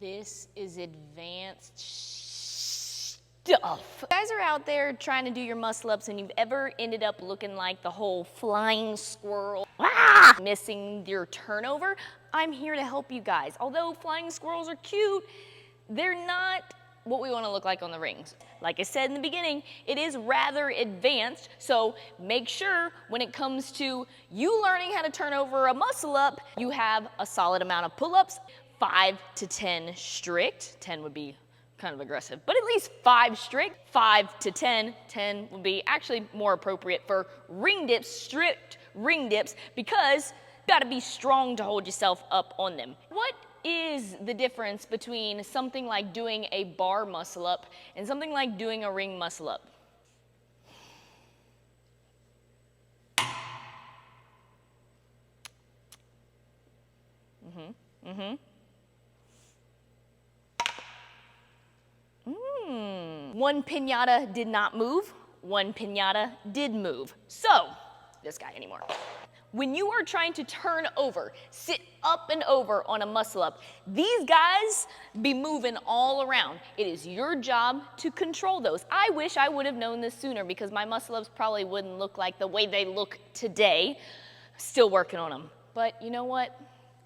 This is advanced stuff. You guys are out there trying to do your muscle ups and you've ever ended up looking like the whole flying squirrel, missing your turnover? I'm here to help you guys. Although flying squirrels are cute, they're not what we want to look like on the rings. Like I said in the beginning, it is rather advanced, so make sure when it comes to you learning how to turn over a muscle up, you have a solid amount of pull-ups, 5 to 10 strict. 10 would be kind of aggressive, but at least 5 strict, 5 to 10. 10 would be actually more appropriate for ring dips, strict ring dips, because you gotta be strong to hold yourself up on them. What is the difference between something like doing a bar muscle up and something like doing a ring muscle up? One piñata did not move, one piñata did move. So, this guy anymore. When you are trying to turn over, sit up and over on a muscle up, these guys be moving all around. It is your job to control those. I wish I would have known this sooner because my muscle ups probably wouldn't look like the way they look today. Still working on them. But you know what?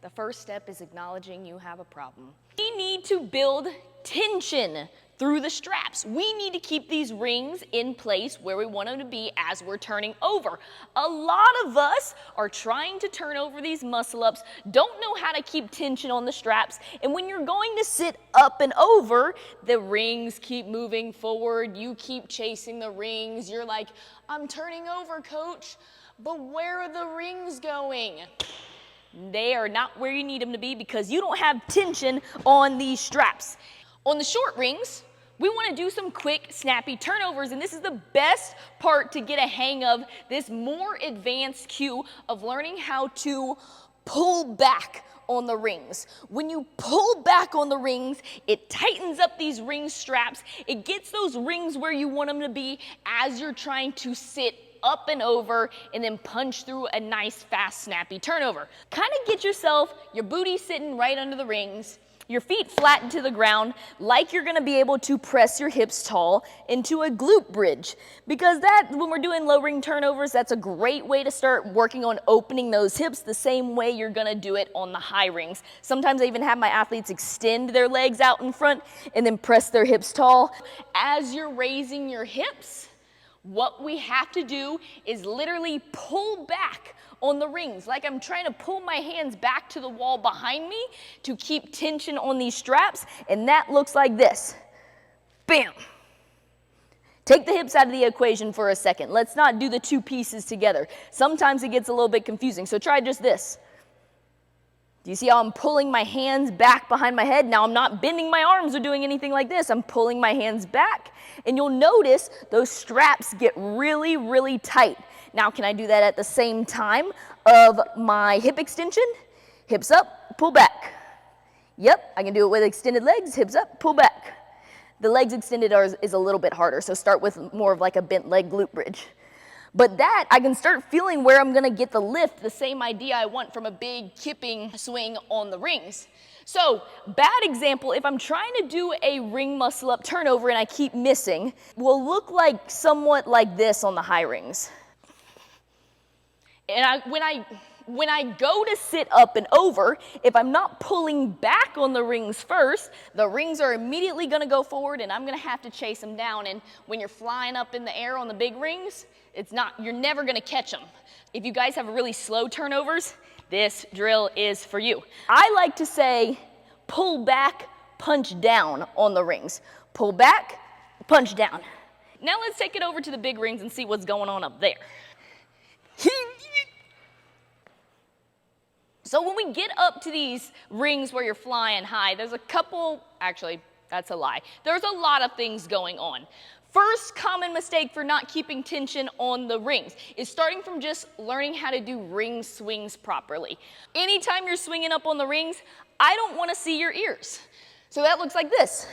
The first step is acknowledging you have a problem. We need to build tension through the straps. We need to keep these rings in place where we want them to be as we're turning over. A lot of us are trying to turn over these muscle ups, don't know how to keep tension on the straps, and when you're going to sit up and over, the rings keep moving forward, you keep chasing the rings, you're like, I'm turning over, coach, but where are the rings going? They are not where you need them to be because you don't have tension on these straps. On the short rings, we want to do some quick, snappy turnovers, and this is the best part to get a hang of this more advanced cue of learning how to pull back on the rings. When you pull back on the rings, it tightens up these ring straps. It gets those rings where you want them to be as you're trying to sit up and over and then punch through a nice, fast, snappy turnover. Kind of get yourself, your booty sitting right under the rings, your feet flat into the ground, like you're gonna be able to press your hips tall into a glute bridge. Because that, when we're doing low ring turnovers, that's a great way to start working on opening those hips the same way you're gonna do it on the high rings. Sometimes I even have my athletes extend their legs out in front and then press their hips tall. As you're raising your hips, what we have to do is literally pull back on the rings, like I'm trying to pull my hands back to the wall behind me to keep tension on these straps, and that looks like this. Bam! Take the hips out of the equation for a second. Let's not do the two pieces together. Sometimes it gets a little bit confusing, so try just this. Do you see how I'm pulling my hands back behind my head? Now I'm not bending my arms or doing anything like this. I'm pulling my hands back, and you'll notice those straps get really, really tight. Now, can I do that at the same time of my hip extension? Hips up, pull back. Yep, I can do it with extended legs, hips up, pull back. The legs extended is a little bit harder, so start with more of like a bent leg glute bridge. But that, I can start feeling where I'm gonna get the lift, the same idea I want from a big kipping swing on the rings. So, bad example, if I'm trying to do a ring muscle up turnover and I keep missing, will look like somewhat like this on the high rings. And when I go to sit up and over, if I'm not pulling back on the rings first, the rings are immediately gonna go forward and I'm gonna have to chase them down. And when you're flying up in the air on the big rings, you're never gonna catch them. If you guys have really slow turnovers, this drill is for you. I like to say, pull back, punch down on the rings. Pull back, punch down. Now let's take it over to the big rings and see what's going on up there. So when we get up to these rings where you're flying high, there's a couple, actually, that's a lie. There's a lot of things going on. First common mistake for not keeping tension on the rings is starting from just learning how to do ring swings properly. Anytime you're swinging up on the rings, I don't want to see your ears. So that looks like this.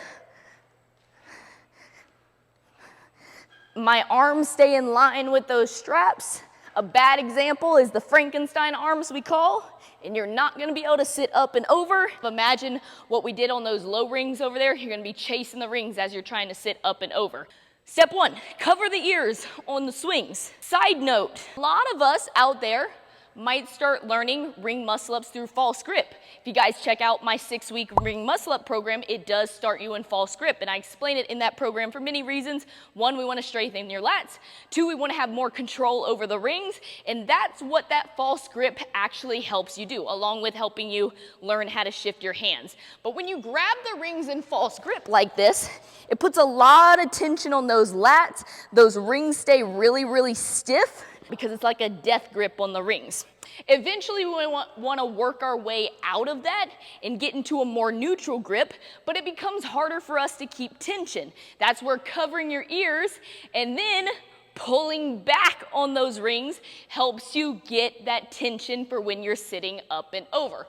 My arms stay in line with those straps. A bad example is the Frankenstein arms we call, and you're not gonna be able to sit up and over. Imagine what we did on those low rings over there. You're gonna be chasing the rings as you're trying to sit up and over. Step one, cover the ears on the swings. Side note, a lot of us out there might start learning ring muscle-ups through false grip. If you guys check out my 6-week ring muscle-up program, it does start you in false grip, and I explain it in that program for many reasons. One, we want to strengthen your lats. Two, we want to have more control over the rings, and that's what that false grip actually helps you do, along with helping you learn how to shift your hands. But when you grab the rings in false grip like this, it puts a lot of tension on those lats. Those rings stay really, really stiff, because it's like a death grip on the rings. Eventually, we want to work our way out of that and get into a more neutral grip, but it becomes harder for us to keep tension. That's where covering your ears and then pulling back on those rings helps you get that tension for when you're sitting up and over.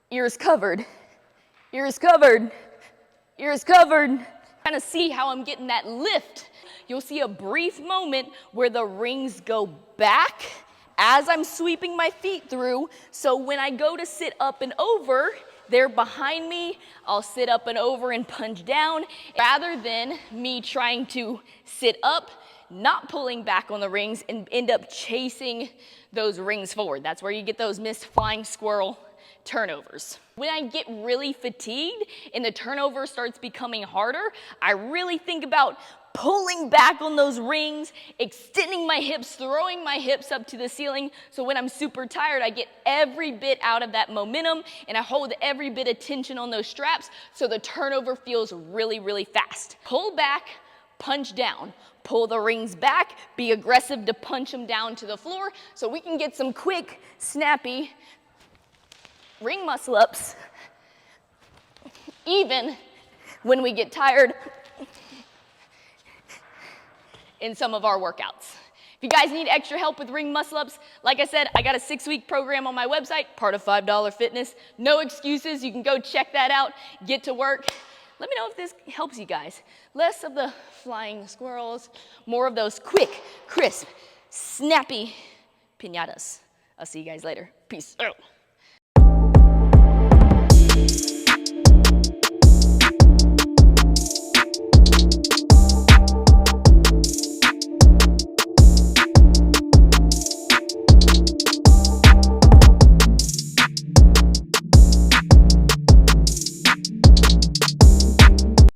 Ears covered, ears covered, ears covered. Kind of see how I'm getting that lift. You'll see a brief moment where the rings go back as I'm sweeping my feet through. So when I go to sit up and over, they're behind me. I'll sit up and over and punch down, rather than me trying to sit up, not pulling back on the rings, and end up chasing those rings forward. That's where you get those missed flying squirrel turnovers. When I get really fatigued and the turnover starts becoming harder, I really think about pulling back on those rings, extending my hips, throwing my hips up to the ceiling, so when I'm super tired, I get every bit out of that momentum, and I hold every bit of tension on those straps, so the turnover feels really, really fast. Pull back, punch down. Pull the rings back, be aggressive to punch them down to the floor, so we can get some quick, snappy ring muscle ups, even when we get tired in some of our workouts. If you guys need extra help with ring muscle ups, like I said, I got a 6-week program on my website, part of $5 Fitness. No excuses, you can go check that out, get to work. Let me know if this helps you guys. Less of the flying squirrels, more of those quick, crisp, snappy piñatas. I'll see you guys later. Peace out.